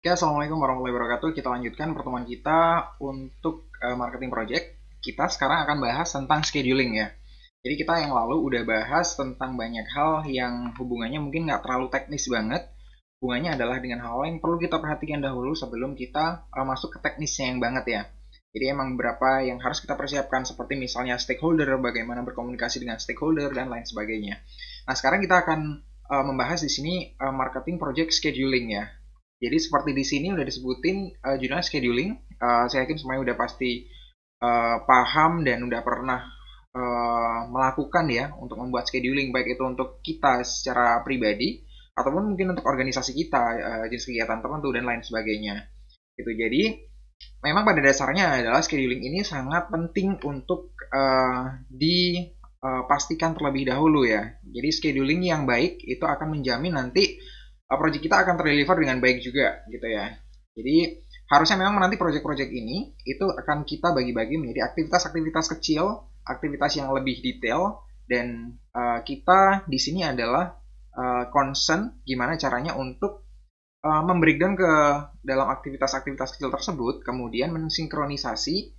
Oke, Assalamualaikum warahmatullahi wabarakatuh. Kita lanjutkan pertemuan kita untuk marketing project. Kita sekarang akan bahas tentang scheduling ya. Jadi kita yang lalu udah bahas tentang banyak hal yang hubungannya mungkin nggak terlalu teknis banget. Hubungannya adalah dengan hal yang perlu kita perhatikan dahulu sebelum kita masuk ke teknisnya yang banget ya. Jadi emang beberapa yang harus kita persiapkan seperti misalnya stakeholder, bagaimana berkomunikasi dengan stakeholder dan lain sebagainya. Nah, sekarang kita akan membahas di sini marketing project scheduling ya. Jadi seperti di sini udah disebutin judulnya scheduling. Saya yakin semuanya udah pasti paham dan udah pernah melakukan ya untuk membuat scheduling, baik itu untuk kita secara pribadi ataupun mungkin untuk organisasi kita, jenis kegiatan tertentu dan lain sebagainya. Gitu. Jadi memang pada dasarnya adalah scheduling ini sangat penting untuk dipastikan terlebih dahulu ya. Jadi scheduling yang baik itu akan menjamin nanti project kita akan terdeliver dengan baik juga gitu ya. Jadi harusnya memang nanti project-project ini itu akan kita bagi-bagi menjadi aktivitas-aktivitas kecil, aktivitas yang lebih detail, dan kita di sini adalah concern gimana caranya untuk membreakdown ke dalam aktivitas-aktivitas kecil tersebut, kemudian mensinkronisasi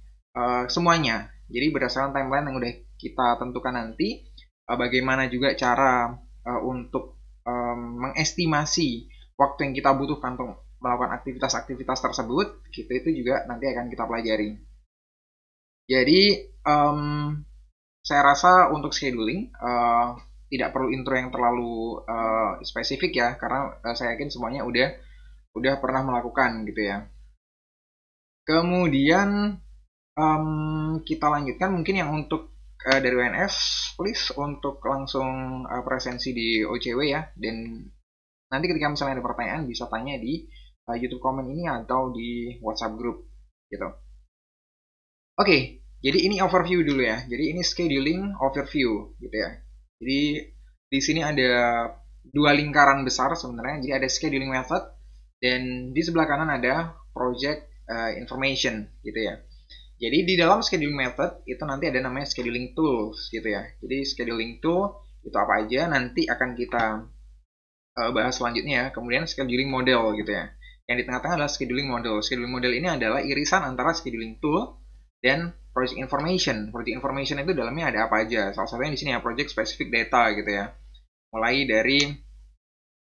semuanya. Jadi berdasarkan timeline yang udah kita tentukan nanti, bagaimana juga cara untuk mengestimasi waktu yang kita butuhkan untuk melakukan aktivitas-aktivitas tersebut, gitu itu juga nanti akan kita pelajari. Jadi saya rasa untuk scheduling tidak perlu intro yang terlalu spesifik ya, karena saya yakin semuanya udah pernah melakukan gitu ya. Kemudian kita lanjutkan mungkin yang untuk dari WNF, please untuk langsung presensi di OCW ya, dan nanti ketika misalnya ada pertanyaan bisa tanya di YouTube komen ini atau di WhatsApp group gitu. Oke, jadi ini overview dulu ya. Jadi ini scheduling overview gitu ya. Jadi di sini ada dua lingkaran besar sebenarnya. Jadi ada scheduling method dan di sebelah kanan ada project information gitu ya. Jadi di dalam scheduling method itu nanti ada namanya scheduling tools gitu ya. Jadi scheduling tool itu apa aja nanti akan kita bahas selanjutnya. Kemudian scheduling model gitu ya. Yang di tengah-tengah adalah scheduling model. Scheduling model ini adalah irisan antara scheduling tool dan project information. Project information itu dalamnya ada apa aja? Salah satunya di sini ya project specific data gitu ya. Mulai dari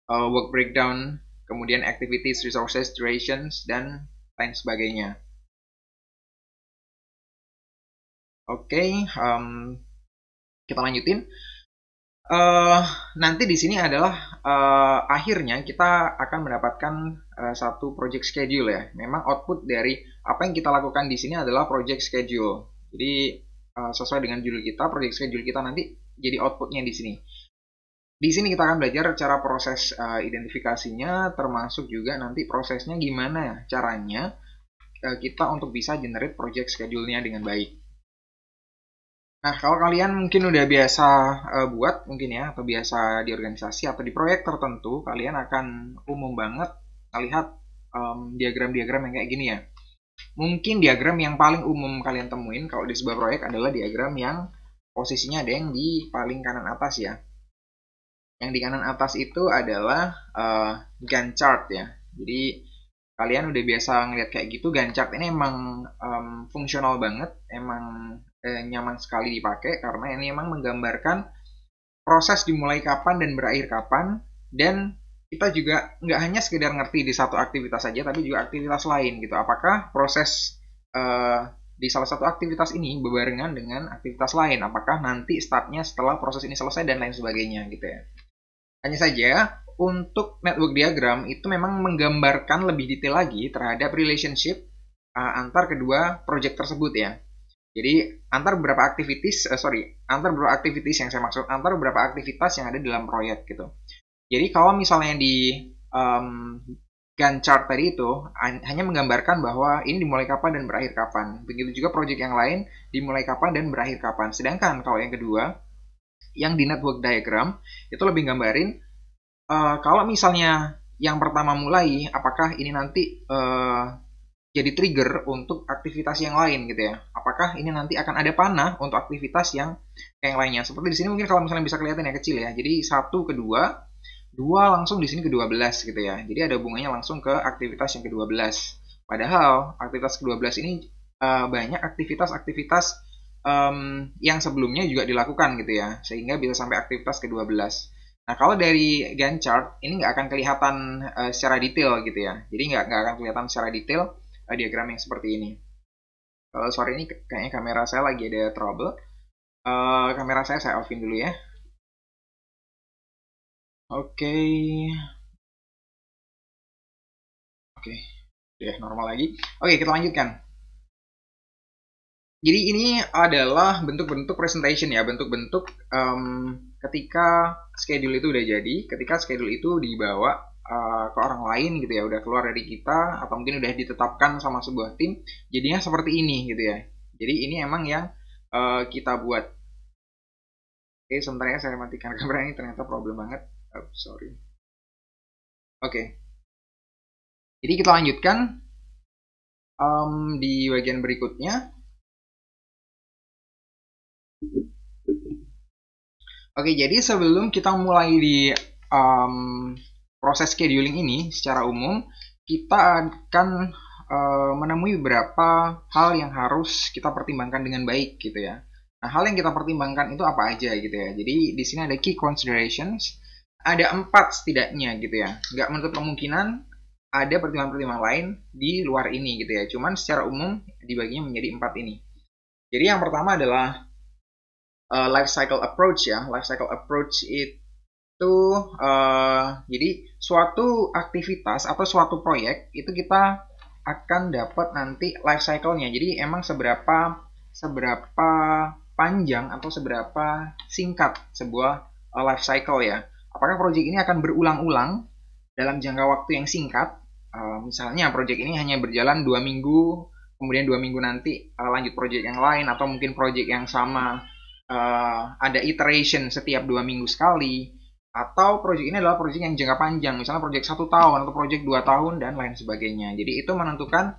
work breakdown, kemudian activities, resources, durations dan lain sebagainya. Oke, kita lanjutin. Nanti di sini adalah akhirnya kita akan mendapatkan satu project schedule ya. Memang output dari apa yang kita lakukan di sini adalah project schedule. Jadi sesuai dengan judul kita, project schedule kita nanti jadi outputnya di sini. Di sini kita akan belajar cara proses identifikasinya, termasuk juga nanti prosesnya gimana caranya kita untuk bisa generate project schedule-nya dengan baik. Nah, kalau kalian mungkin udah biasa buat mungkin ya, atau biasa di organisasi atau di proyek tertentu, kalian akan umum banget melihat diagram-diagram yang kayak gini ya. Mungkin diagram yang paling umum kalian temuin kalau di sebuah proyek adalah diagram yang posisinya ada yang di paling kanan atas ya. Yang di kanan atas itu adalah Gantt chart ya. Jadi kalian udah biasa ngeliat kayak gitu. Gantt chart ini emang fungsional banget, emang nyaman sekali dipakai karena ini emang menggambarkan proses dimulai kapan dan berakhir kapan, dan kita juga nggak hanya sekedar ngerti di satu aktivitas saja tapi juga aktivitas lain gitu. Apakah proses di salah satu aktivitas ini berbarengan dengan aktivitas lain, apakah nanti startnya setelah proses ini selesai dan lain sebagainya gitu ya. Hanya saja untuk network diagram itu memang menggambarkan lebih detail lagi terhadap relationship antar kedua project tersebut ya. Jadi antar beberapa aktivitas yang saya maksud antar beberapa aktivitas yang ada dalam proyek gitu. Jadi kalau misalnya di Gantt chart tadi itu hanya menggambarkan bahwa ini dimulai kapan dan berakhir kapan. Begitu juga proyek yang lain dimulai kapan dan berakhir kapan. Sedangkan kalau yang kedua, yang di network diagram itu lebih gambarin kalau misalnya yang pertama mulai, apakah ini nanti jadi trigger untuk aktivitas yang lain gitu ya. Apakah ini nanti akan ada panah untuk aktivitas yang lainnya. Seperti di sini mungkin kalau misalnya bisa kelihatan ya kecil ya. Jadi 1 ke 2 2 langsung di sini ke 12 gitu ya. Jadi ada hubungannya langsung ke aktivitas yang ke-12. Padahal aktivitas ke-12 ini banyak aktivitas-aktivitas yang sebelumnya juga dilakukan gitu ya. Sehingga bisa sampai aktivitas ke-12. Nah, kalau dari Gantt chart ini nggak akan kelihatan secara detail gitu ya. Jadi nggak akan kelihatan secara detail diagram yang seperti ini. Sorry, ini kayaknya kamera saya lagi ada trouble. Kamera saya offin dulu ya. Oke. Oke, udah normal lagi. Oke, kita lanjutkan. Jadi ini adalah bentuk-bentuk presentation ya, bentuk-bentuk ketika schedule itu udah jadi, ketika schedule itu dibawa ke orang lain gitu ya, udah keluar dari kita atau mungkin udah ditetapkan sama sebuah tim, jadinya seperti ini gitu ya. Jadi ini emang yang kita buat. Oke, sebentar ya, saya matikan kamera ini, ternyata problem banget. Oh, sorry. Oke. Jadi kita lanjutkan di bagian berikutnya. Oke, jadi sebelum kita mulai di proses scheduling ini secara umum, kita akan menemui beberapa hal yang harus kita pertimbangkan dengan baik gitu ya. Nah, hal yang kita pertimbangkan itu apa aja gitu ya. Jadi di sini ada key considerations, ada 4 setidaknya gitu ya. Nggak menutup kemungkinan ada pertimbangan-pertimbangan lain di luar ini gitu ya. Cuman secara umum dibaginya menjadi 4 ini. Jadi yang pertama adalah life cycle approach ya. Life cycle approach itu jadi suatu aktivitas atau suatu proyek itu kita akan dapat nanti life cycle-nya. Jadi emang seberapa panjang atau seberapa singkat sebuah life cycle ya. Apakah proyek ini akan berulang-ulang dalam jangka waktu yang singkat? Misalnya proyek ini hanya berjalan 2 minggu, kemudian 2 minggu nanti lanjut proyek yang lain, atau mungkin proyek yang sama ada iteration setiap 2 minggu sekali, atau proyek ini adalah proyek yang jangka panjang, misalnya proyek 1 tahun atau proyek 2 tahun dan lain sebagainya. Jadi itu menentukan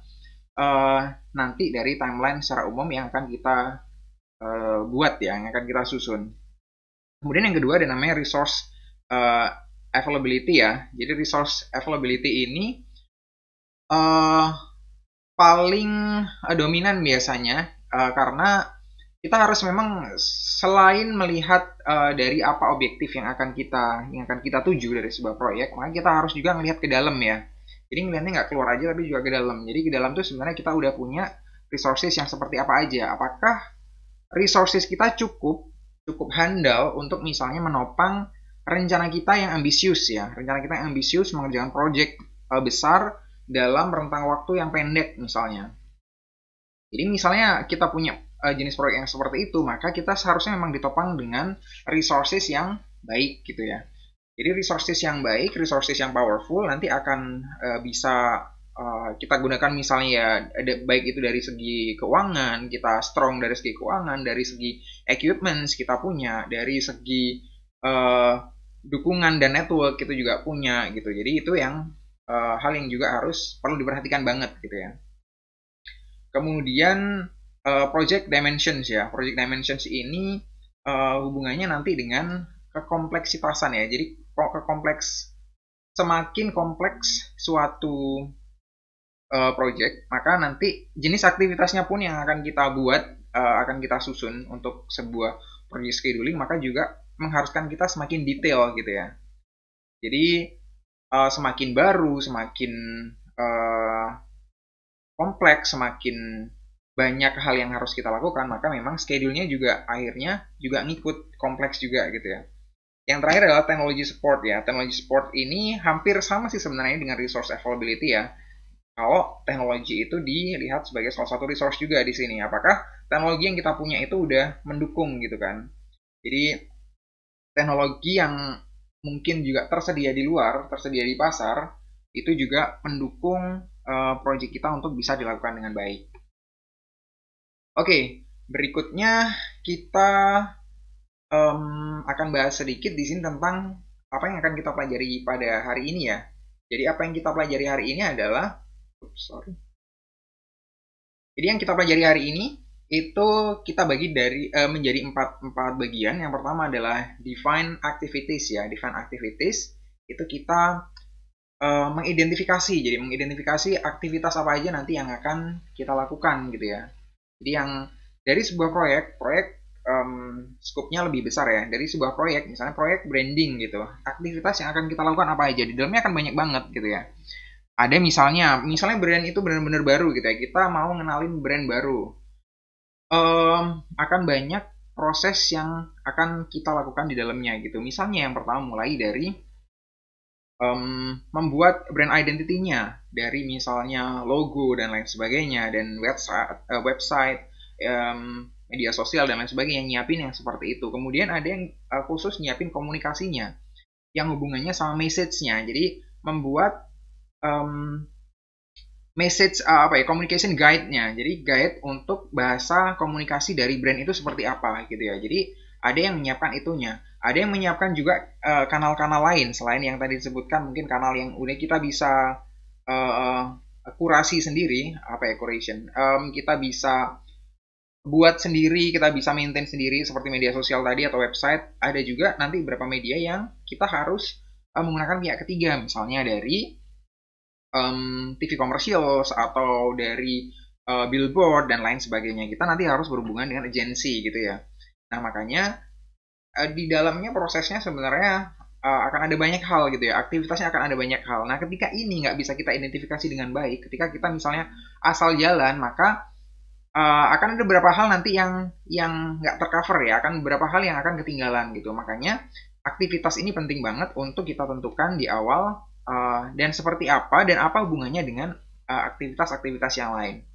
nanti dari timeline secara umum yang akan kita buat ya, yang akan kita susun. Kemudian yang kedua ada namanya resource availability ya. Jadi resource availability ini paling dominan biasanya karena kita harus memang selain melihat dari apa objektif yang akan kita tuju dari sebuah proyek, maka kita harus juga melihat ke dalam ya. Jadi ngelihatnya nggak keluar aja tapi juga ke dalam. Jadi ke dalam tuh sebenarnya kita udah punya resources yang seperti apa aja. Apakah resources kita cukup handal untuk misalnya menopang rencana kita yang ambisius ya. Rencana kita yang ambisius mengerjakan proyek besar dalam rentang waktu yang pendek misalnya. Jadi misalnya kita punya jenis proyek yang seperti itu, maka kita seharusnya memang ditopang dengan resources yang baik gitu ya. Jadi resources yang baik, resources yang powerful nanti akan bisa kita gunakan misalnya ya, baik itu dari segi keuangan, kita strong dari segi keuangan, dari segi equipment kita punya, dari segi dukungan dan network kita juga punya gitu. Jadi itu yang hal yang juga harus perlu diperhatikan banget gitu ya. Kemudian project dimensions ya. Project dimensions ini hubungannya nanti dengan kekompleksitasan ya. Jadi semakin kompleks suatu project, maka nanti jenis aktivitasnya pun yang akan kita buat, akan kita susun untuk sebuah project scheduling, maka juga mengharuskan kita semakin detail gitu ya. Jadi semakin baru, semakin kompleks, semakin banyak hal yang harus kita lakukan, maka memang schedule-nya juga akhirnya juga ngikut kompleks juga gitu ya. Yang terakhir adalah technology support ya. Technology support ini hampir sama sih sebenarnya dengan resource availability ya. Kalau teknologi itu dilihat sebagai salah satu resource juga di sini. Apakah teknologi yang kita punya itu udah mendukung gitu kan. Jadi teknologi yang mungkin juga tersedia di luar, tersedia di pasar, itu juga mendukung proyek kita untuk bisa dilakukan dengan baik. Oke, berikutnya kita akan bahas sedikit di sini tentang apa yang akan kita pelajari pada hari ini ya. Jadi apa yang kita pelajari hari ini adalah, Jadi yang kita pelajari hari ini itu kita bagi menjadi empat bagian. Yang pertama adalah define activities ya. Define activities itu kita mengidentifikasi. Jadi mengidentifikasi aktivitas apa aja nanti yang akan kita lakukan gitu ya. Jadi yang dari sebuah proyek skupnya lebih besar ya. Dari sebuah proyek, misalnya proyek branding gitu, aktivitas yang akan kita lakukan apa aja, di dalamnya akan banyak banget gitu ya. Ada misalnya brand itu benar-benar baru gitu ya, kita mau ngenalin brand baru, akan banyak proses yang akan kita lakukan di dalamnya gitu. Misalnya yang pertama mulai dari membuat brand identity-nya, dari misalnya logo dan lain sebagainya, dan website, media sosial dan lain sebagainya, nyiapin yang seperti itu. Kemudian ada yang khusus nyiapin komunikasinya yang hubungannya sama message-nya. Jadi membuat message communication guide-nya. Jadi guide untuk bahasa komunikasi dari brand itu seperti apa gitu ya. Jadi ada yang menyiapkan itunya. Ada yang menyiapkan juga kanal-kanal lain selain yang tadi disebutkan, mungkin kanal yang udah kita bisa kurasi sendiri, curation. Kita bisa buat sendiri, kita bisa maintain sendiri seperti media sosial tadi atau website. Ada juga nanti beberapa media yang kita harus menggunakan pihak ketiga, misalnya dari TV commercials atau dari billboard dan lain sebagainya. Kita nanti harus berhubungan dengan agensi gitu ya. Nah makanya di dalamnya prosesnya sebenarnya akan ada banyak hal gitu ya. Aktivitasnya akan ada banyak hal. Nah ketika ini nggak bisa kita identifikasi dengan baik, ketika kita misalnya asal jalan, maka akan ada beberapa hal nanti yang nggak tercover ya, akan beberapa hal yang akan ketinggalan gitu. Makanya aktivitas ini penting banget untuk kita tentukan di awal, dan seperti apa dan apa hubungannya dengan aktivitas-aktivitas yang lain.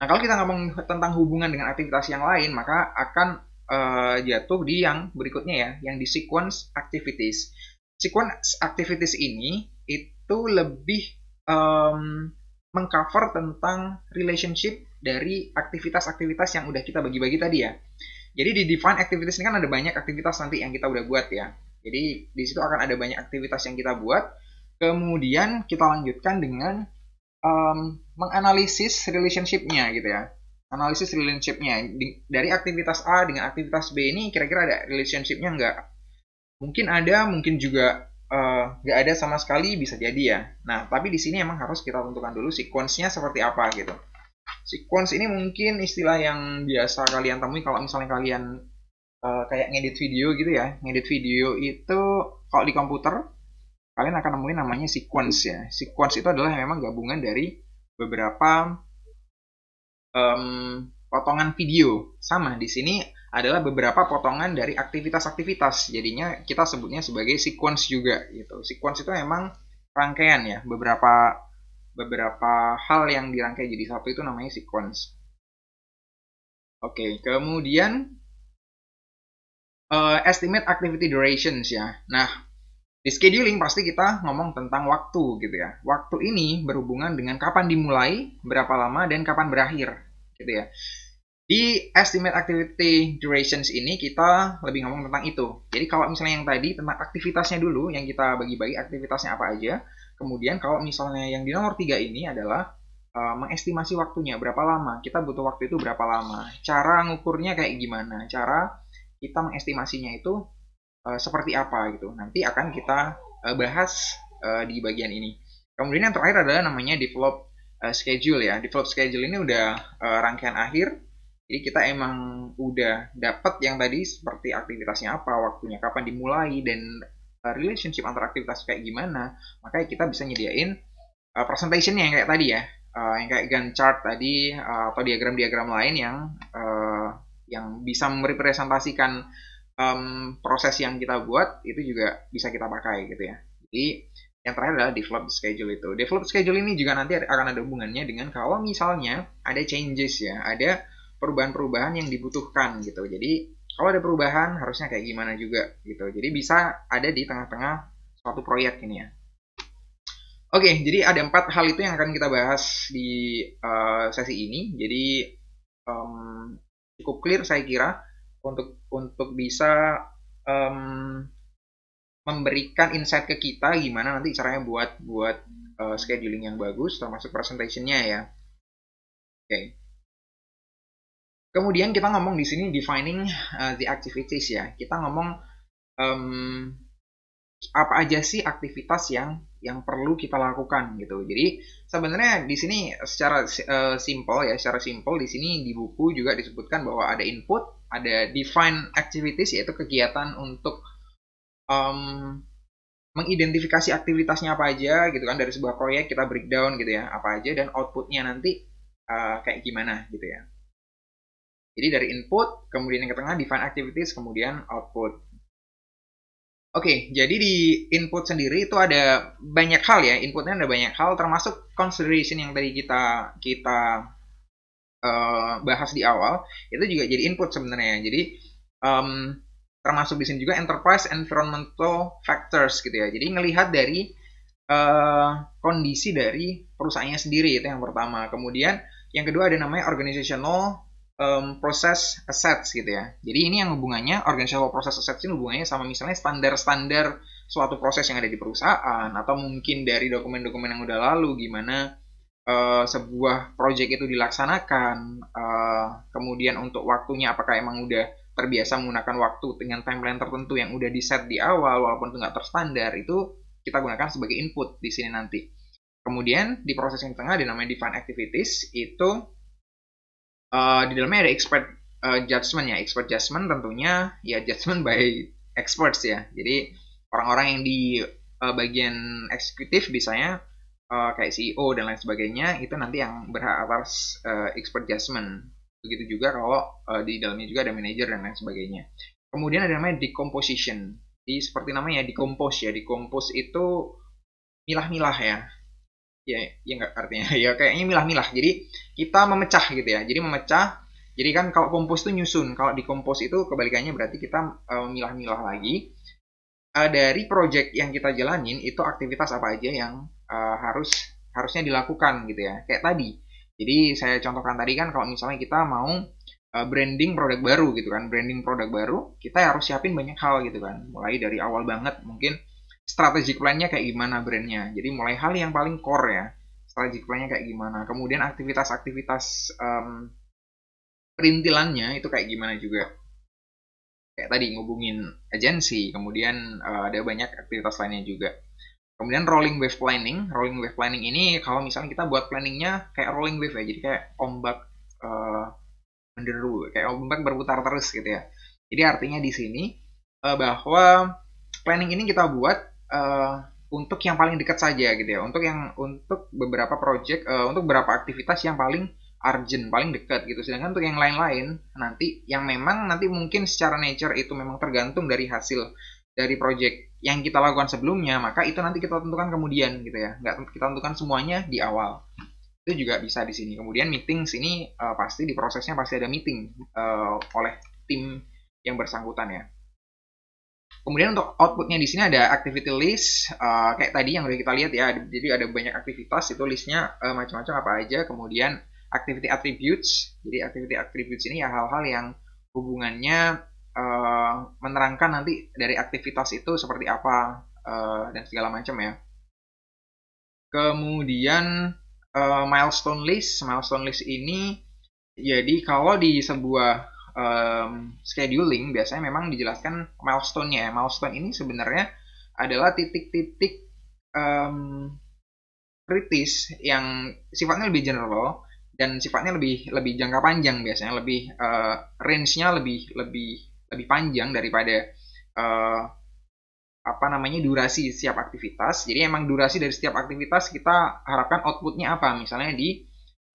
Nah kalau kita ngomong tentang hubungan dengan aktivitas yang lain, maka akan jatuh di yang berikutnya ya, yang di sequence activities. Sequence activities ini itu lebih mengcover tentang relationship dari aktivitas-aktivitas yang udah kita bagi-bagi tadi ya. Jadi di define activities ini kan ada banyak aktivitas nanti yang kita udah buat ya. Jadi di situ akan ada banyak aktivitas yang kita buat. Kemudian kita lanjutkan dengan menganalisis relationship-nya gitu ya. Analisis relationship-nya dari aktivitas A dengan aktivitas B ini kira-kira ada relationship-nya nggak? Mungkin ada, mungkin juga nggak ada sama sekali, bisa jadi ya. Nah, tapi di sini emang harus kita tentukan dulu sequence-nya seperti apa gitu. Sequence ini mungkin istilah yang biasa kalian temui kalau misalnya kalian kayak ngedit video gitu ya. Ngedit video itu kalau di komputer kalian akan nemuin namanya sequence ya. Sequence itu adalah memang gabungan dari beberapa potongan video. Sama di sini adalah beberapa potongan dari aktivitas-aktivitas. Jadinya kita sebutnya sebagai sequence juga gitu. Sequence itu memang rangkaian ya, beberapa hal yang dirangkai jadi satu itu namanya sequence. Oke, kemudian estimate activity durations ya. Nah, di scheduling pasti kita ngomong tentang waktu gitu ya. Waktu ini berhubungan dengan kapan dimulai, berapa lama, dan kapan berakhir gitu ya. Di estimate activity durations ini kita lebih ngomong tentang itu. Jadi kalau misalnya yang tadi tentang aktivitasnya dulu, yang kita bagi-bagi aktivitasnya apa aja. Kemudian kalau misalnya yang di nomor 3 ini adalah mengestimasi waktunya, berapa lama. Kita butuh waktu itu berapa lama. Cara ngukurnya kayak gimana. Cara kita mengestimasinya itu seperti apa gitu. Nanti akan kita bahas di bagian ini. Kemudian yang terakhir adalah namanya develop schedule ya. Develop schedule ini udah rangkaian akhir. Jadi kita emang udah dapat yang tadi seperti aktivitasnya apa, waktunya kapan dimulai, dan relationship antara aktivitas kayak gimana. Makanya kita bisa nyediain presentationnya yang kayak tadi ya, yang kayak Gantt chart tadi, atau diagram-diagram lain yang bisa merepresentasikan proses yang kita buat, itu juga bisa kita pakai gitu ya. Jadi yang terakhir adalah develop schedule itu. Develop schedule ini juga nanti akan ada hubungannya dengan kalau misalnya ada changes ya, ada perubahan-perubahan yang dibutuhkan gitu. Jadi kalau ada perubahan harusnya kayak gimana juga gitu. Jadi bisa ada di tengah-tengah suatu proyek ini ya. Oke, jadi ada 4 hal itu yang akan kita bahas di sesi ini. Jadi cukup clear saya kira untuk bisa memberikan insight ke kita gimana nanti caranya buat scheduling yang bagus, termasuk presentationnya ya. Oke. Kemudian kita ngomong di sini defining the activities ya. Kita ngomong apa aja sih aktivitas yang perlu kita lakukan gitu. Jadi sebenarnya di sini secara simple ya, secara simple di sini di buku juga disebutkan bahwa ada input, ada define activities yaitu kegiatan untuk mengidentifikasi aktivitasnya apa aja gitu kan, dari sebuah proyek kita breakdown gitu ya apa aja, dan outputnya nanti kayak gimana gitu ya. Jadi dari input, kemudian yang ke tengah define activities, kemudian output. Oke, jadi di input sendiri itu ada banyak hal ya, inputnya ada banyak hal, termasuk consideration yang tadi kita bahas di awal, itu juga jadi input sebenarnya. Jadi termasuk di sini juga enterprise environmental factors gitu ya. Jadi ngelihat dari kondisi dari perusahaannya sendiri, itu yang pertama. Kemudian yang kedua ada namanya organizational process assets gitu ya. Jadi ini yang hubungannya, organizational process assets ini hubungannya sama misalnya standar-standar suatu proses yang ada di perusahaan, atau mungkin dari dokumen-dokumen yang udah lalu gimana sebuah project itu dilaksanakan, kemudian untuk waktunya apakah emang udah terbiasa menggunakan waktu dengan timeline tertentu yang udah di set di awal walaupun itu nggak terstandar, itu kita gunakan sebagai input di sini nanti. Kemudian di proses yang tengah ada namanya define activities, itu di dalamnya ada expert judgment ya. Expert judgment tentunya ya judgment by experts ya. Jadi orang-orang yang di bagian eksekutif biasanya kayak CEO dan lain sebagainya, itu nanti yang berhak atas expert judgment. Begitu juga kalau di dalamnya juga ada manager dan lain sebagainya. Kemudian ada namanya decomposition. Jadi seperti namanya decompose ya. Decompose itu milah-milah ya. Ya nggak artinya ya kayaknya milah-milah. Jadi kita memecah gitu ya. Jadi memecah. Jadi kan kalau compose itu nyusun, kalau decompose itu kebalikannya, berarti kita milah-milah lagi. Dari project yang kita jalanin itu aktivitas apa aja yang harusnya dilakukan gitu ya. Kayak tadi. Jadi saya contohkan tadi kan, kalau misalnya kita mau branding produk baru gitu kan, branding produk baru, kita harus siapin banyak hal gitu kan. Mulai dari awal banget mungkin strategic plan-nya kayak gimana brandnya. Jadi mulai hal yang paling core ya, strategic plan-nya kayak gimana. Kemudian aktivitas-aktivitas perintilannya itu kayak gimana juga. Kayak tadi ngubungin agensi, kemudian ada banyak aktivitas lainnya juga. Kemudian rolling wave planning. Rolling wave planning ini kalau misalnya kita buat planningnya kayak rolling wave ya, jadi kayak ombak menderu, kayak ombak berputar terus gitu ya. Jadi artinya di sini bahwa planning ini kita buat untuk yang paling dekat saja gitu ya, untuk beberapa project, untuk beberapa aktivitas yang paling urgent, paling dekat gitu. Sedangkan untuk yang lain-lain nanti yang memang nanti mungkin secara nature itu memang tergantung dari hasil dari project yang kita lakukan sebelumnya, maka itu nanti kita tentukan kemudian gitu ya. Nggak kita tentukan semuanya di awal. Itu juga bisa di sini. Kemudian meeting sini pasti di prosesnya pasti ada meeting oleh tim yang bersangkutan ya. Kemudian untuk outputnya di sini ada activity list, kayak tadi yang udah kita lihat ya. Jadi ada banyak aktivitas, itu listnya macam-macam apa aja. Kemudian activity attributes. Jadi activity attributes ini ya hal-hal yang hubungannya menerangkan nanti dari aktivitas itu seperti apa dan segala macam ya. Kemudian milestone list. Milestone list ini jadi kalau di sebuah scheduling biasanya memang dijelaskan milestone-nya. Milestone ini sebenarnya adalah titik-titik kritis yang sifatnya lebih general dan sifatnya lebih jangka panjang, biasanya lebih range-nya lebih panjang daripada durasi setiap aktivitas. Jadi emang durasi dari setiap aktivitas kita harapkan outputnya apa. Misalnya di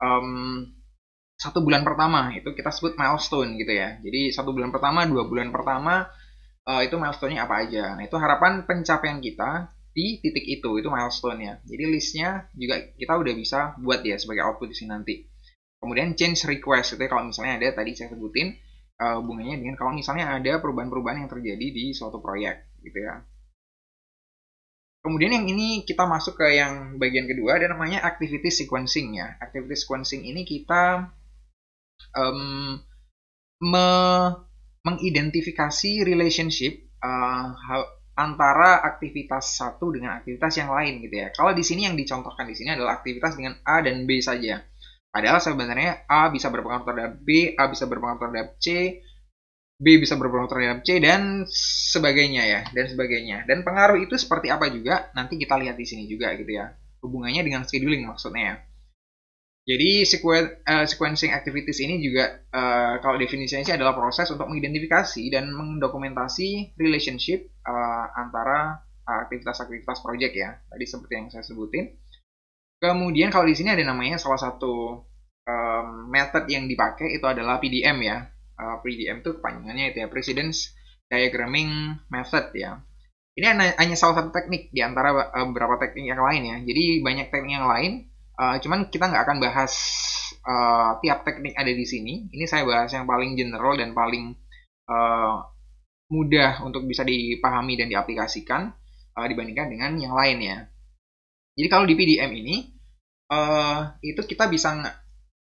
1 bulan pertama itu kita sebut milestone gitu ya. Jadi 1 bulan pertama, 2 bulan pertama itu milestone-nya apa aja. Nah itu harapan pencapaian kita di titik itu milestone-nya. Jadi listnya juga kita udah bisa buat ya sebagai output di sini nanti. Kemudian change request, itu kalau misalnya ada, tadi saya sebutin hubungannya dengan kalau misalnya ada perubahan-perubahan yang terjadi di suatu proyek gitu ya. Kemudian yang ini kita masuk ke yang bagian kedua, ada namanya activity sequencing ya. Activity sequencing ini kita mengidentifikasi relationship antara aktivitas satu dengan aktivitas yang lain gitu ya. Kalau di sini yang dicontohkan di sini adalah aktivitas dengan A dan B saja. Padahal sebenarnya A bisa berpengaruh terhadap B, A bisa berpengaruh terhadap C, B bisa berpengaruh terhadap C dan sebagainya ya, dan sebagainya. Dan pengaruh itu seperti apa juga nanti kita lihat di sini juga gitu ya. Hubungannya dengan scheduling maksudnya ya. Jadi sequencing activities ini juga kalau definisinya sih adalah proses untuk mengidentifikasi dan mendokumentasi relationship antara aktivitas-aktivitas project ya. Tadi seperti yang saya sebutin. Kemudian kalau di sini ada namanya salah satu method yang dipakai itu adalah PDM ya. PDM itu kepanjangannya itu ya, Precedence Diagramming Method ya. Ini hanya salah satu teknik di antara beberapa teknik yang lain ya. Jadi banyak teknik yang lain, cuman kita nggak akan bahas tiap teknik ada di sini. Ini saya bahas yang paling general dan paling mudah untuk bisa dipahami dan diaplikasikan dibandingkan dengan yang lain ya. Jadi kalau di PDM ini, itu kita bisa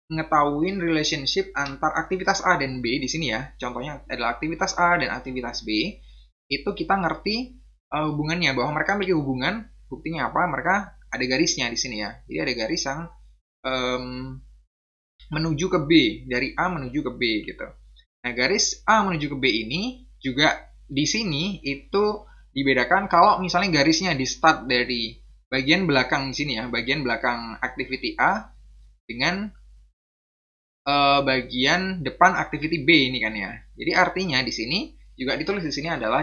ngetahuin relationship antar aktivitas A dan B di sini ya. Contohnya adalah aktivitas A dan aktivitas B. Itu kita ngerti hubungannya, bahwa mereka memiliki hubungan. Buktinya apa? Mereka ada garisnya di sini ya. Jadi ada garis yang menuju ke B, dari A menuju ke B gitu. Nah, garis A menuju ke B ini juga di sini itu dibedakan kalau misalnya garisnya di start dari bagian belakang di sini ya, bagian belakang activity A dengan bagian depan activity B ini kan ya. Jadi artinya di sini juga ditulis di sini adalah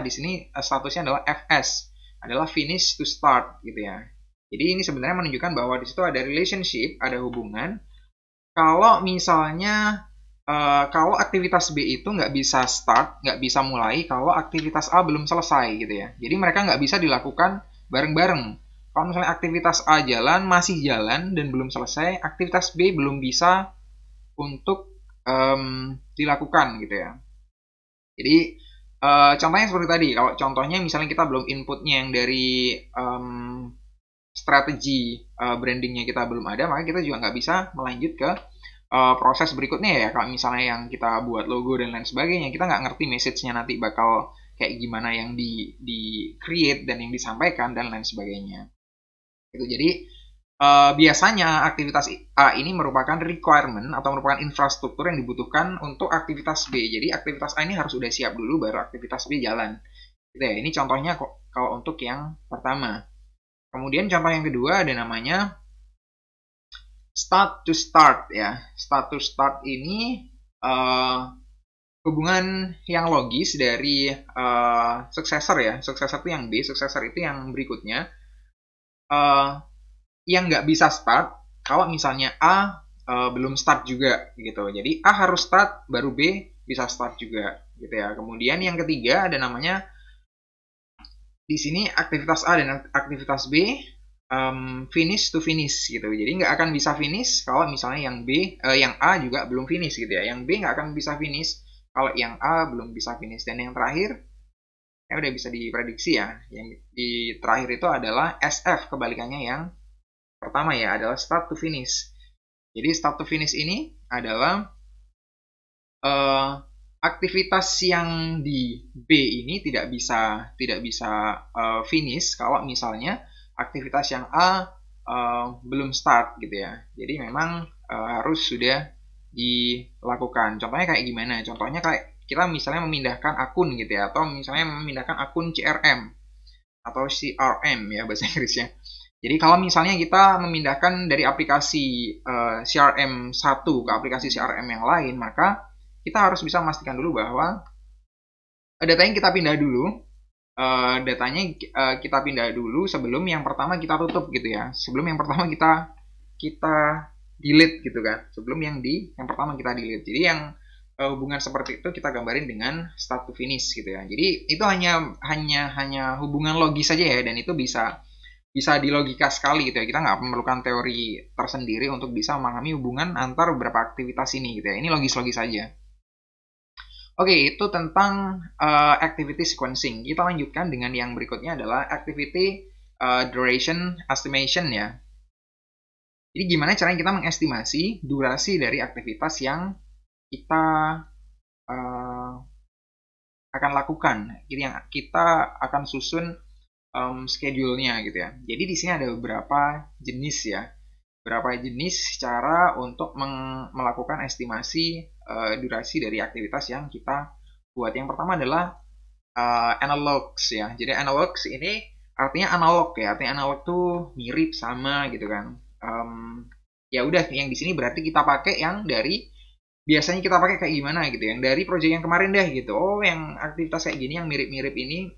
statusnya adalah FS, adalah finish to start gitu ya. Jadi ini sebenarnya menunjukkan bahwa di situ ada relationship, ada hubungan. Kalau misalnya kalau aktivitas B itu nggak bisa start, nggak bisa mulai kalau aktivitas A belum selesai gitu ya. Jadi mereka nggak bisa dilakukan bareng-bareng. Kalau misalnya aktivitas A masih jalan dan belum selesai, aktivitas B belum bisa untuk dilakukan gitu ya. Jadi contohnya seperti tadi, kalau contohnya misalnya kita belum inputnya yang dari strategi brandingnya kita belum ada, maka kita juga nggak bisa melanjut ke proses berikutnya ya. Kalau misalnya yang kita buat logo dan lain sebagainya, kita nggak ngerti message-nya nanti bakal kayak gimana yang di create dan yang disampaikan dan lain sebagainya. Itu jadi biasanya aktivitas A ini merupakan requirement atau merupakan infrastruktur yang dibutuhkan untuk aktivitas B. Jadi aktivitas A ini harus udah siap dulu baru aktivitas B jalan. Gitu ya. Ini contohnya kalau untuk yang pertama. Kemudian contoh yang kedua ada namanya start to start ya. Start to start ini hubungan yang logis dari successor ya. Successor itu yang B, successor itu yang berikutnya. Yang nggak bisa start kalau misalnya A belum start juga gitu. Jadi A harus start baru B bisa start juga gitu ya. Kemudian yang ketiga ada namanya di sini aktivitas A dan aktivitas B finish to finish gitu. Jadi nggak akan bisa finish kalau misalnya yang A juga belum finish gitu ya. Yang B nggak akan bisa finish kalau yang A belum bisa finish. Dan yang terakhir ya udah bisa diprediksi ya. Yang di terakhir itu adalah SF, kebalikannya yang pertama ya, adalah start to finish. Jadi start to finish ini adalah aktivitas yang di B ini tidak bisa finish kalau misalnya aktivitas yang A belum start gitu ya. Jadi memang harus sudah dilakukan. Contohnya kayak gimana? Contohnya kayak kita misalnya memindahkan akun gitu ya, atau misalnya memindahkan akun CRM atau CRM ya bahasa Inggrisnya. Jadi kalau misalnya kita memindahkan dari aplikasi CRM 1 ke aplikasi CRM yang lain, maka kita harus bisa memastikan dulu bahwa datanya kita pindah dulu, pindah dulu sebelum yang pertama kita tutup gitu ya. Sebelum yang pertama kita delete gitu kan. Sebelum yang pertama kita delete. Jadi yang hubungan seperti itu kita gambarin dengan start to finish gitu ya. Jadi itu hanya hubungan logis saja ya, dan itu bisa dilogika sekali gitu ya. Kita nggak memerlukan teori tersendiri untuk bisa memahami hubungan antar beberapa aktivitas ini gitu ya. Ini logis-logis saja. Oke, itu tentang activity sequencing. Kita lanjutkan dengan yang berikutnya adalah activity duration estimation ya. Jadi gimana caranya kita mengestimasi durasi dari aktivitas yang kita akan lakukan. Jadi yang kita akan susun schedule-nya gitu ya. Jadi di sini ada beberapa jenis ya. Beberapa jenis cara untuk melakukan estimasi durasi dari aktivitas yang kita buat. Yang pertama adalah analogs ya. Jadi analogs ini artinya analog ya. Artinya analog tuh mirip sama gitu kan. Ya udah, yang di sini berarti kita pakai yang dari biasanya kita pakai kayak gimana gitu, yang dari project yang kemarin deh gitu. Oh, yang aktivitas kayak gini yang mirip-mirip ini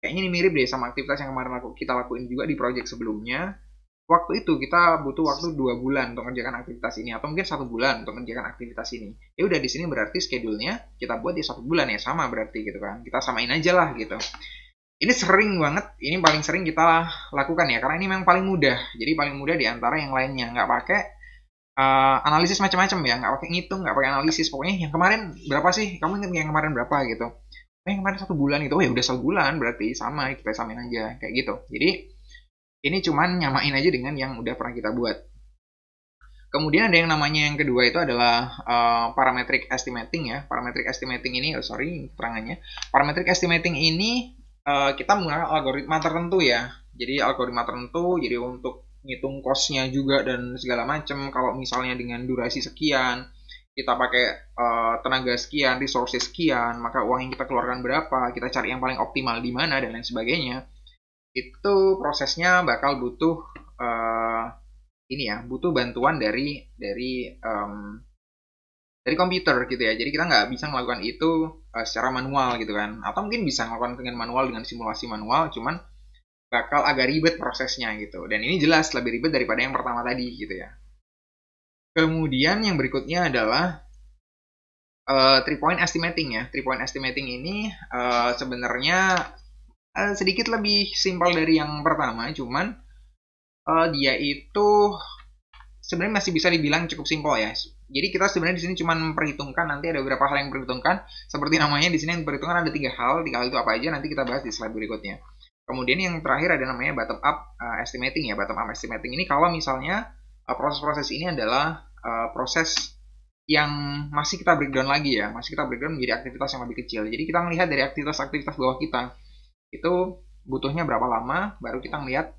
kayaknya ini mirip deh sama aktivitas yang kemarin kita lakuin juga di project sebelumnya. Waktu itu kita butuh waktu 2 bulan untuk mengerjakan aktivitas ini, atau mungkin 1 bulan untuk mengerjakan aktivitas ini. Ya udah, di sini berarti schedule-nya kita buat di 1 bulan ya, sama berarti gitu kan. Kita samain aja lah gitu. Ini sering banget, ini paling sering kita lakukan ya, karena ini memang paling mudah. Jadi paling mudah di antara yang lainnya, nggak pakai analisis macam-macam ya, nggak pakai ngitung, nggak pakai analisis. Pokoknya yang kemarin berapa sih? Kamu ingat yang kemarin berapa gitu? Yang kemarin 1 bulan itu, oh ya udah 1 bulan berarti sama, kita samain aja kayak gitu. Jadi ini cuman nyamain aja dengan yang udah pernah kita buat. Kemudian ada yang namanya yang kedua itu adalah parametric estimating ya. Parametric estimating ini, keterangannya. Parametric estimating ini kita menggunakan algoritma tertentu ya. Jadi algoritma tertentu, jadi untuk ngitung cost-nya juga dan segala macam. Kalau misalnya dengan durasi sekian, kita pakai tenaga sekian, resources sekian, maka uang yang kita keluarkan berapa, kita cari yang paling optimal di mana dan lain sebagainya. Itu prosesnya bakal butuh ini ya, butuh bantuan dari komputer gitu ya. Jadi kita nggak bisa melakukan itu secara manual gitu kan, atau mungkin bisa melakukan dengan manual dengan simulasi manual, cuman bakal agak ribet prosesnya gitu. Dan ini jelas lebih ribet daripada yang pertama tadi gitu ya. Kemudian yang berikutnya adalah 3-point estimating ya. 3-point estimating ini sebenarnya sedikit lebih simpel dari yang pertama, cuman dia itu sebenarnya masih bisa dibilang cukup simpel ya. Jadi kita sebenarnya di sini cuma memperhitungkan, nanti ada beberapa hal yang diperhitungkan, seperti namanya di sini yang diperhitungkan ada 3 hal. 3 hal itu apa aja nanti kita bahas di slide berikutnya. Kemudian yang terakhir ada namanya bottom up estimating ya. Bottom up estimating ini kalau misalnya proses-proses ini adalah proses yang masih kita breakdown lagi ya, masih kita breakdown menjadi aktivitas yang lebih kecil. Jadi kita melihat dari aktivitas-aktivitas bawah kita itu butuhnya berapa lama, baru kita melihat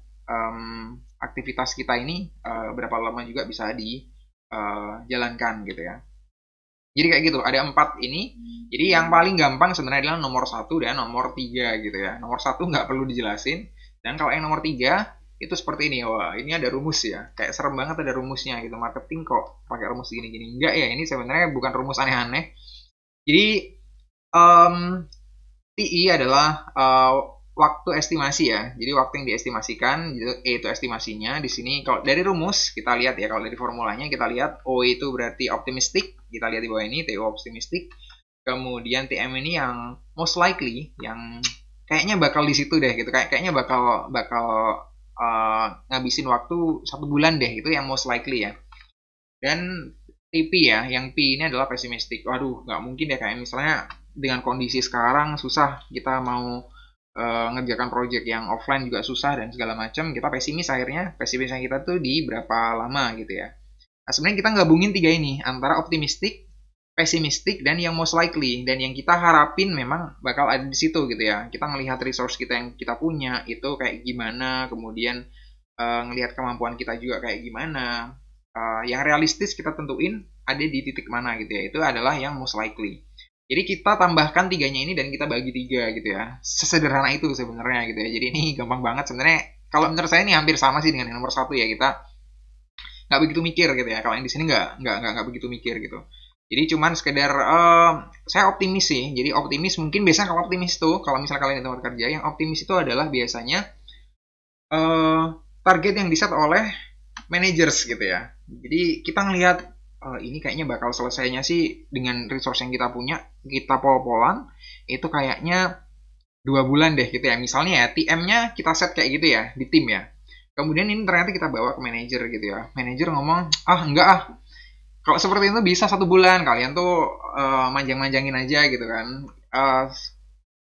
aktivitas kita ini berapa lama juga bisa dijalankan gitu ya. Jadi kayak gitu, ada 4 ini. Jadi yang paling gampang sebenarnya adalah nomor 1 dan nomor 3 gitu ya. Nomor 1 nggak perlu dijelasin, dan kalau yang nomor 3 itu seperti ini. Wah, ini ada rumus ya, kayak serem banget ada rumusnya gitu. Marketing kok pakai rumus gini-gini? Enggak ya, ini sebenarnya bukan rumus aneh-aneh. Jadi TI adalah waktu estimasi ya. Jadi waktu yang diestimasikan, E itu estimasinya. Di sini kalau dari rumus kita lihat ya, kalau dari formulanya kita lihat O itu berarti optimistic. Kita lihat di bawah ini TO optimistic. Kemudian TM ini yang most likely, yang kayaknya bakal di situ deh gitu. Kayaknya bakal ngabisin waktu 1 bulan deh, itu yang most likely ya. Dan TP ya, yang P ini adalah pessimistic. Waduh, nggak mungkin ya, kayak misalnya dengan kondisi sekarang susah kita mau ngerjakan project yang offline juga susah dan segala macam, kita pesimis akhirnya. Pesimisnya kita tuh di berapa lama gitu ya. Nah, sebenarnya kita gabungin 3 ini, antara optimistic, pessimistic, dan yang most likely. Dan yang kita harapin memang bakal ada di situ gitu ya. Kita melihat resource kita yang kita punya itu kayak gimana, kemudian ngelihat kemampuan kita juga kayak gimana. Yang realistis kita tentuin ada di titik mana gitu ya. Itu adalah yang most likely. Jadi kita tambahkan 3-nya ini dan kita bagi 3 gitu ya. Sesederhana itu sebenarnya gitu ya. Jadi ini gampang banget sebenarnya. Kalau menurut saya ini hampir sama sih dengan yang nomor 1 ya. Kita nggak begitu mikir gitu ya. Kalau yang di sini nggak begitu mikir gitu. Jadi cuman sekedar saya optimis sih. Jadi optimis mungkin biasanya kalau optimis tuh, kalau misalnya kalian di tempat kerja, yang optimis itu adalah biasanya target yang di-set oleh managers gitu ya. Jadi kita ngelihat ini kayaknya bakal selesainya sih dengan resource yang kita punya, kita pol-polan, itu kayaknya 2 bulan deh gitu ya. Misalnya ya, TM-nya kita set kayak gitu ya, di tim ya. Kemudian ini ternyata kita bawa ke manajer gitu ya. Manajer ngomong, enggak ah. Kalau seperti itu bisa 1 bulan, kalian tuh manjang-manjangin aja gitu kan.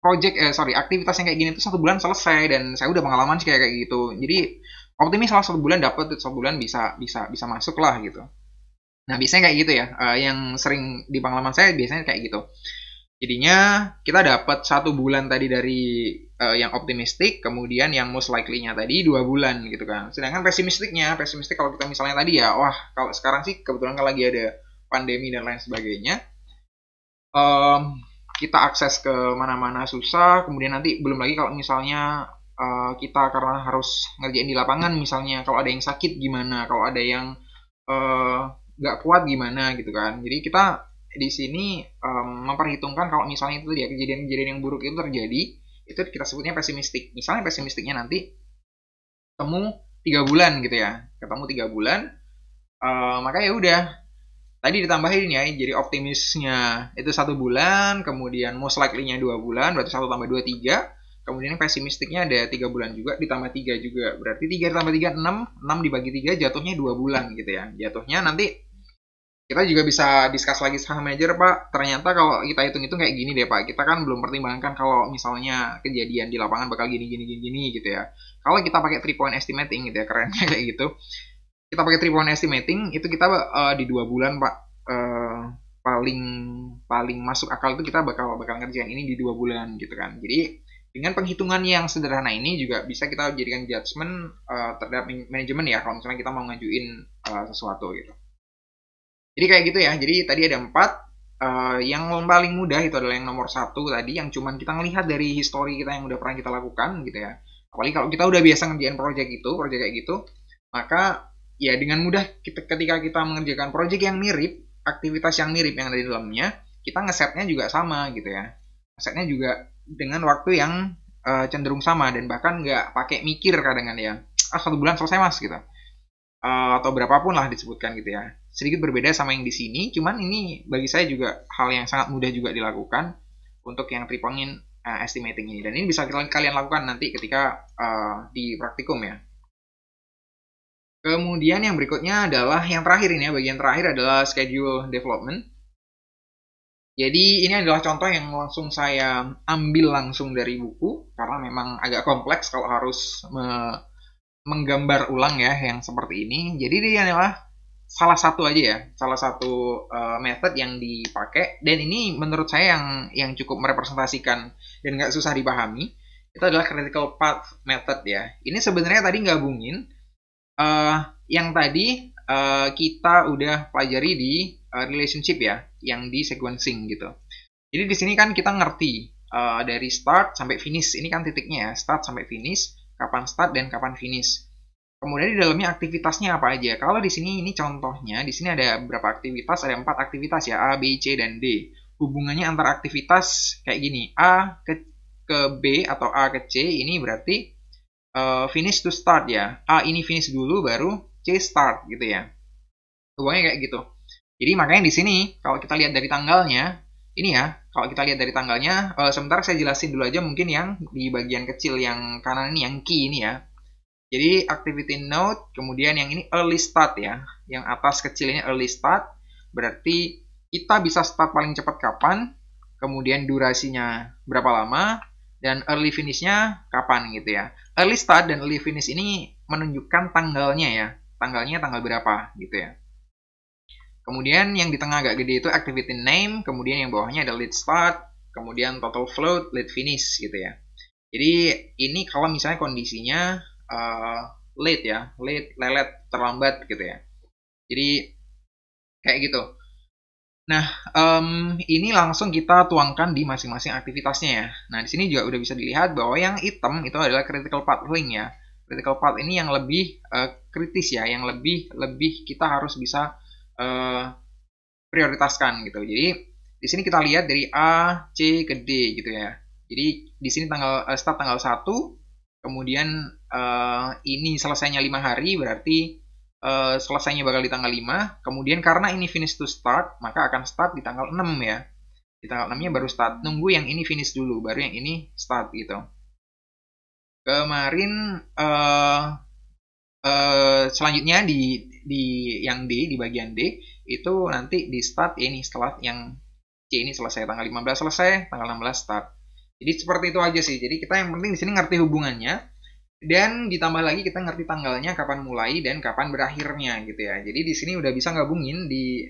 Aktivitas yang kayak gini tuh 1 bulan selesai, dan saya udah pengalaman sih kayak gitu. Jadi optimis lah 1 bulan dapat, 1 bulan bisa masuk lah gitu. Nah, biasanya kayak gitu ya. Yang sering di pengalaman saya biasanya kayak gitu. Jadinya kita dapat 1 bulan tadi dari yang optimistik, kemudian yang most likely-nya tadi 2 bulan gitu kan. Sedangkan pesimistik kalau kita misalnya tadi ya, wah kalau sekarang sih kebetulan kan lagi ada pandemi dan lain sebagainya. kita akses ke mana-mana susah. Kemudian nanti belum lagi kalau misalnya kita karena harus ngerjain di lapangan, misalnya kalau ada yang sakit gimana, kalau ada yang nggak kuat gimana gitu kan. Jadi kita di sini memperhitungkan kalau misalnya itu dia kejadian-kejadian yang buruk itu terjadi, itu kita sebutnya pesimistik. Misalnya pesimistiknya nanti ketemu 3 bulan gitu ya, ketemu 3 bulan, maka ya udah tadi ditambahin ya, jadi optimisnya itu 1 bulan, kemudian most likely-nya 2 bulan, berarti 1 tambah 2 3, kemudian pesimistiknya ada 3 bulan juga, ditambah 3 juga, berarti 3 ditambah 3 6 dibagi 3 jatuhnya 2 bulan gitu ya, jatuhnya nanti kita juga bisa discuss lagi sama manajer, Pak, ternyata kalau kita hitung-hitung kayak gini deh Pak, kita kan belum pertimbangkan kalau misalnya kejadian di lapangan bakal gini gitu ya. Kalau kita pakai 3-point estimating gitu ya, kerennya kayak gitu. Kita pakai 3-point estimating, itu kita di 2 bulan Pak, paling masuk akal itu kita bakal ngerjain ini di 2 bulan gitu kan. Jadi dengan penghitungan yang sederhana ini juga bisa kita jadikan judgement terhadap manajemen ya, kalau misalnya kita mau ngajuin sesuatu gitu. Jadi kayak gitu ya. Jadi tadi ada 4. Yang paling mudah itu adalah yang nomor 1 tadi, yang cuman kita ngelihat dari history kita yang udah pernah kita lakukan gitu ya. Apalagi kalau kita udah biasa ngerjain project kayak gitu, maka ya dengan mudah ketika kita mengerjakan project yang mirip, aktivitas yang mirip yang ada di dalamnya, kita ngesetnya juga sama gitu ya. Ngesetnya juga dengan waktu yang cenderung sama, dan bahkan nggak pakai mikir kadang-kadang ya. 1 bulan selesai mas gitu. Atau berapapun lah disebutkan gitu ya. Sedikit berbeda sama yang di sini, cuman ini bagi saya juga hal yang sangat mudah juga dilakukan untuk yang 3-point estimating ini, dan ini bisa kalian lakukan nanti ketika di praktikum ya. Kemudian yang berikutnya adalah yang terakhir ini ya, bagian terakhir adalah schedule development. Jadi ini adalah contoh yang langsung saya ambil langsung dari buku, karena memang agak kompleks kalau harus menggambar ulang ya yang seperti ini. Jadi dia adalah salah satu aja ya, salah satu method yang dipakai, dan ini menurut saya yang cukup merepresentasikan dan nggak susah dipahami. Itu adalah critical path method ya. Ini sebenarnya tadi gabungin yang tadi kita udah pelajari di relationship ya, yang di sequencing gitu. Jadi di sini kan kita ngerti dari start sampai finish. Ini kan titiknya ya, start sampai finish, kapan start dan kapan finish. Kemudian di dalamnya aktivitasnya apa aja. Kalau di sini ini contohnya, di sini ada beberapa aktivitas, ada 4 aktivitas ya, A, B, C, dan D. Hubungannya antara aktivitas kayak gini, A ke B atau A ke C, ini berarti finish to start ya. A ini finish dulu, baru C start gitu ya. Hubungannya kayak gitu. Jadi makanya di sini, kalau kita lihat dari tanggalnya, ini ya, kalau kita lihat dari tanggalnya, sebentar saya jelasin dulu aja mungkin yang di bagian kecil yang kanan ini, yang key ini ya. Jadi activity node, kemudian yang ini early start ya. Yang atas kecil ini early start, berarti kita bisa start paling cepat kapan, kemudian durasinya berapa lama, dan early finish-nya kapan gitu ya. Early start dan early finish ini menunjukkan tanggalnya ya. Tanggalnya tanggal berapa gitu ya. Kemudian yang di tengah agak gede itu activity name, kemudian yang bawahnya ada lead start, kemudian total float, lead finish gitu ya. Jadi ini kalau misalnya kondisinya late ya, lelet, terlambat gitu ya. Jadi kayak gitu. Nah, ini langsung kita tuangkan di masing-masing aktivitasnya ya. Nah, di sini juga udah bisa dilihat bahwa yang hitam itu adalah critical path link ya. Critical path ini yang lebih kritis ya, yang lebih kita harus bisa prioritaskan gitu. Jadi di sini kita lihat dari A, C ke D gitu ya. Jadi di sini start tanggal 1, kemudian ini selesainya 5 hari, berarti selesainya bakal di tanggal 5. Kemudian karena ini finish to start, maka akan start di tanggal 6 ya. Di tanggal 6-nya baru start. Nunggu yang ini finish dulu, baru yang ini start gitu. Kemarin selanjutnya di yang D, di bagian D, itu nanti di start ini setelah yang C ini selesai. Tanggal 15 selesai, tanggal 16 start. Jadi seperti itu aja sih. Jadi kita yang penting di sini ngerti hubungannya, dan ditambah lagi kita ngerti tanggalnya kapan mulai dan kapan berakhirnya gitu ya. Jadi di sini udah bisa gabungin di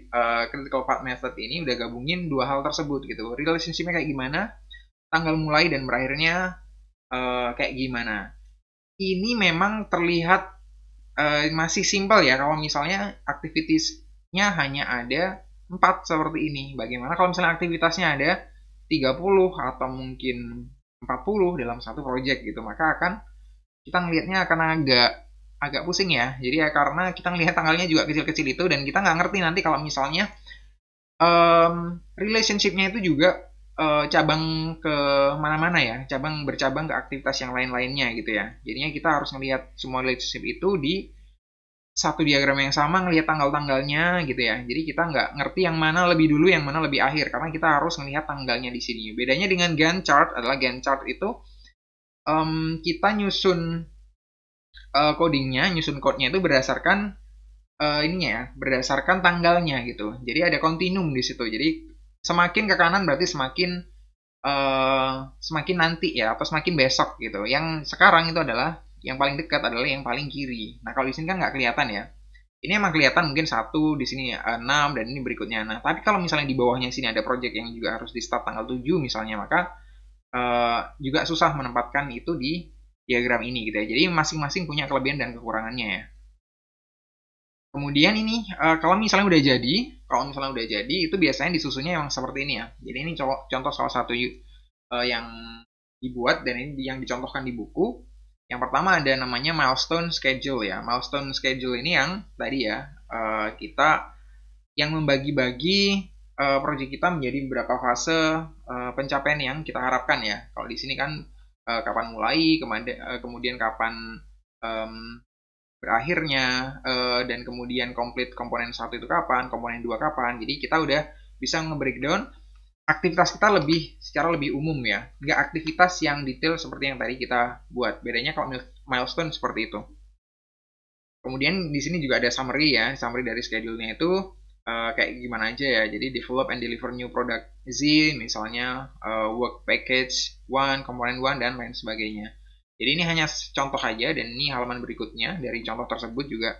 critical path method ini, udah gabungin 2 hal tersebut gitu. Relationship-nya kayak gimana, tanggal mulai dan berakhirnya kayak gimana. Ini memang terlihat masih simpel ya kalau misalnya aktivitasnya hanya ada 4 seperti ini. Bagaimana kalau misalnya aktivitasnya ada 30 atau mungkin 40 dalam satu project gitu, maka kita ngelihatnya akan agak pusing ya. Jadi ya karena kita ngelihat tanggalnya juga kecil-kecil itu, dan kita nggak ngerti nanti kalau misalnya relationship-nya itu juga cabang ke mana-mana ya, bercabang ke aktivitas yang lain-lainnya gitu ya. Jadinya kita harus ngelihat semua relationship itu di satu diagram yang sama, ngelihat tanggal-tanggalnya gitu ya. Jadi kita nggak ngerti yang mana lebih dulu, yang mana lebih akhir, karena kita harus ngelihat tanggalnya di sini. Bedanya dengan Gantt chart adalah Gantt chart itu kita nyusun codingnya, nyusun code-nya itu berdasarkan ininya ya, berdasarkan tanggalnya gitu. Jadi ada kontinum di situ. Jadi semakin ke kanan berarti semakin nanti ya, atau semakin besok gitu. Yang sekarang itu adalah yang paling dekat adalah yang paling kiri. Nah, kalau di sini kan nggak kelihatan ya. Ini emang kelihatan mungkin 1, di sini 6, dan ini berikutnya. Nah, tapi kalau misalnya di bawahnya sini ada project yang juga harus di start tanggal 7 misalnya, maka juga susah menempatkan itu di diagram ini gitu ya. Jadi masing-masing punya kelebihan dan kekurangannya ya. Kemudian ini kalau misalnya udah jadi, itu biasanya disusunnya yang seperti ini ya. Jadi ini contoh salah satu yang dibuat dan ini yang dicontohkan di buku. Yang pertama ada namanya milestone schedule ya. Milestone schedule ini yang tadi ya, kita yang membagi-bagi proyek kita menjadi beberapa fase pencapaian yang kita harapkan ya. Kalau di sini kan kapan mulai, kemudian kapan berakhirnya, dan kemudian complete komponen 1 itu kapan, komponen 2 kapan. Jadi kita udah bisa nge-breakdown aktivitas kita secara lebih umum ya, nggak aktivitas yang detail seperti yang tadi kita buat. Bedanya kalau milestone seperti itu. Kemudian di sini juga ada summary ya, summary dari schedule-nya itu kayak gimana aja ya. Jadi develop and deliver new product Z, misalnya work package 1, component 1, dan lain sebagainya. Jadi ini hanya contoh aja, dan ini halaman berikutnya dari contoh tersebut juga.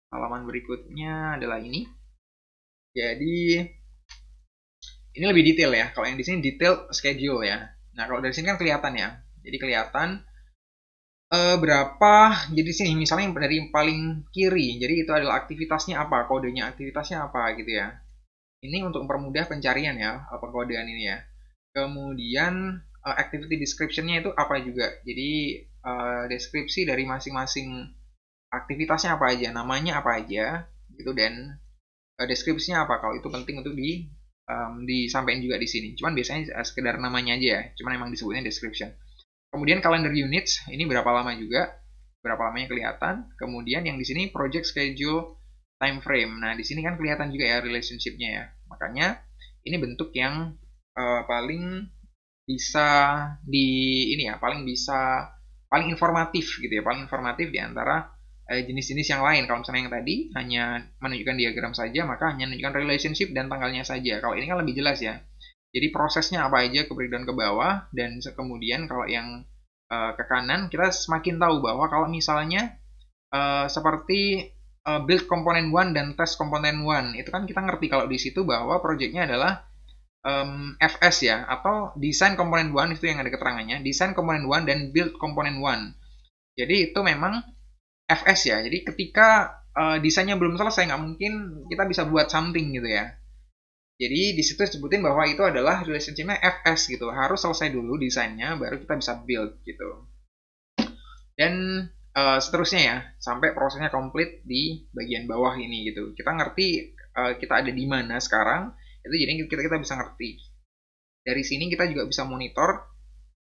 Halaman berikutnya adalah ini. Jadi ini lebih detail ya. Kalau yang di sini detail schedule ya. Nah, kalau dari sini kan kelihatan ya. Jadi kelihatan berapa. Jadi sini misalnya dari yang paling kiri. Jadi itu adalah aktivitasnya apa, kodenya aktivitasnya apa gitu ya. Ini untuk mempermudah pencarian ya, pengkodean ini ya. Kemudian activity description-nya itu apa juga. Jadi deskripsi dari masing-masing aktivitasnya apa aja, namanya apa aja gitu, dan deskripsinya apa, kalau itu penting untuk disampaikan juga di sini. Cuman biasanya sekedar namanya aja ya, cuman emang disebutnya description. Kemudian calendar units, ini berapa lama juga, berapa lamanya kelihatan. Kemudian yang di sini project schedule time frame. Nah, di sini kan kelihatan juga ya relationship-nya ya. Makanya ini bentuk yang paling bisa paling informatif gitu ya, paling informatif di antara jenis-jenis yang lain. Kalau misalnya yang tadi hanya menunjukkan diagram saja, maka hanya menunjukkan relationship dan tanggalnya saja. Kalau ini kan lebih jelas ya. Jadi prosesnya apa aja, ke breakdown ke bawah, dan kemudian kalau yang ke kanan, kita semakin tahu bahwa kalau misalnya seperti build component 1 dan test component 1, itu kan kita ngerti kalau di situ bahwa projectnya adalah FS ya, atau design component 1, itu yang ada keterangannya, design component 1 dan build component 1. Jadi itu memang FS ya. Jadi ketika desainnya belum selesai, nggak mungkin kita bisa buat something gitu ya. Jadi di situ sebutin bahwa itu adalah relationship-nya FS gitu. Harus selesai dulu desainnya, baru kita bisa build gitu. Dan seterusnya ya, sampai prosesnya komplit di bagian bawah ini gitu. Kita ngerti kita ada di mana sekarang, itu jadi kita bisa ngerti. Dari sini kita juga bisa monitor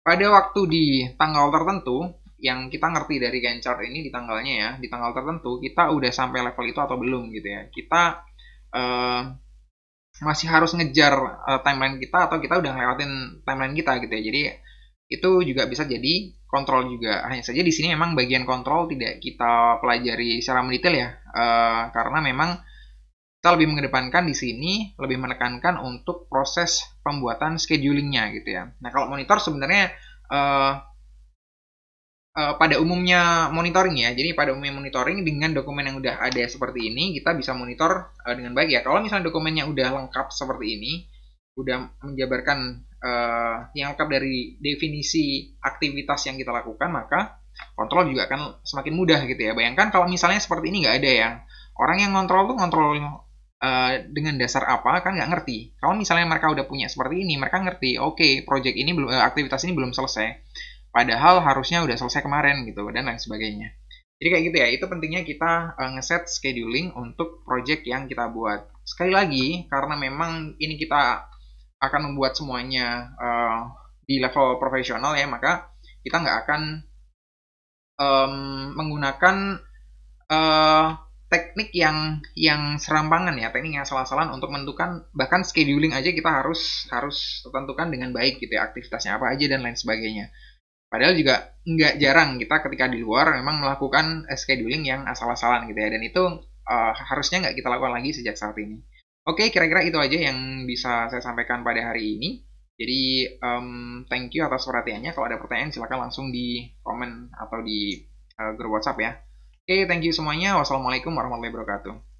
pada waktu di tanggal tertentu, yang kita ngerti dari Gantt chart ini di tanggalnya ya, di tanggal tertentu kita udah sampai level itu atau belum gitu ya. Kita masih harus ngejar timeline kita, atau kita udah ngelewatin timeline kita gitu ya. Jadi itu juga bisa jadi kontrol juga. Hanya saja di sini memang bagian kontrol tidak kita pelajari secara mendetail ya, karena memang kita lebih mengedepankan di sini, lebih menekankan untuk proses pembuatan schedulingnya gitu ya. Nah, kalau monitor sebenarnya pada umumnya monitoring ya. Jadi pada umumnya monitoring dengan dokumen yang udah ada seperti ini, kita bisa monitor dengan baik ya. Kalau misalnya dokumennya udah lengkap seperti ini, udah menjabarkan yang lengkap dari definisi aktivitas yang kita lakukan, maka kontrol juga akan semakin mudah gitu ya. Bayangkan kalau misalnya seperti ini nggak ada ya. Orang yang ngontrol tuh ngontrol dengan dasar apa kan nggak ngerti. Kalau misalnya mereka udah punya seperti ini, mereka ngerti, oke, project ini belum, aktivitas ini belum selesai, padahal harusnya udah selesai kemarin gitu dan lain sebagainya. Jadi kayak gitu ya, itu pentingnya kita ngeset scheduling untuk project yang kita buat. Sekali lagi, karena memang ini kita akan membuat semuanya di level profesional ya, maka kita nggak akan menggunakan uh, teknik yang serampangan ya, teknik yang salah-salahan untuk menentukan, bahkan scheduling aja kita harus tentukan dengan baik gitu ya, aktivitasnya apa aja dan lain sebagainya. Padahal juga nggak jarang kita ketika di luar memang melakukan scheduling yang asal-asalan gitu ya, dan itu harusnya nggak kita lakukan lagi sejak saat ini. Oke, kira-kira itu aja yang bisa saya sampaikan pada hari ini. Jadi, thank you atas perhatiannya. Kalau ada pertanyaan, silakan langsung di komen atau di grup WhatsApp ya. Oke, thank you semuanya. Wassalamualaikum warahmatullahi wabarakatuh.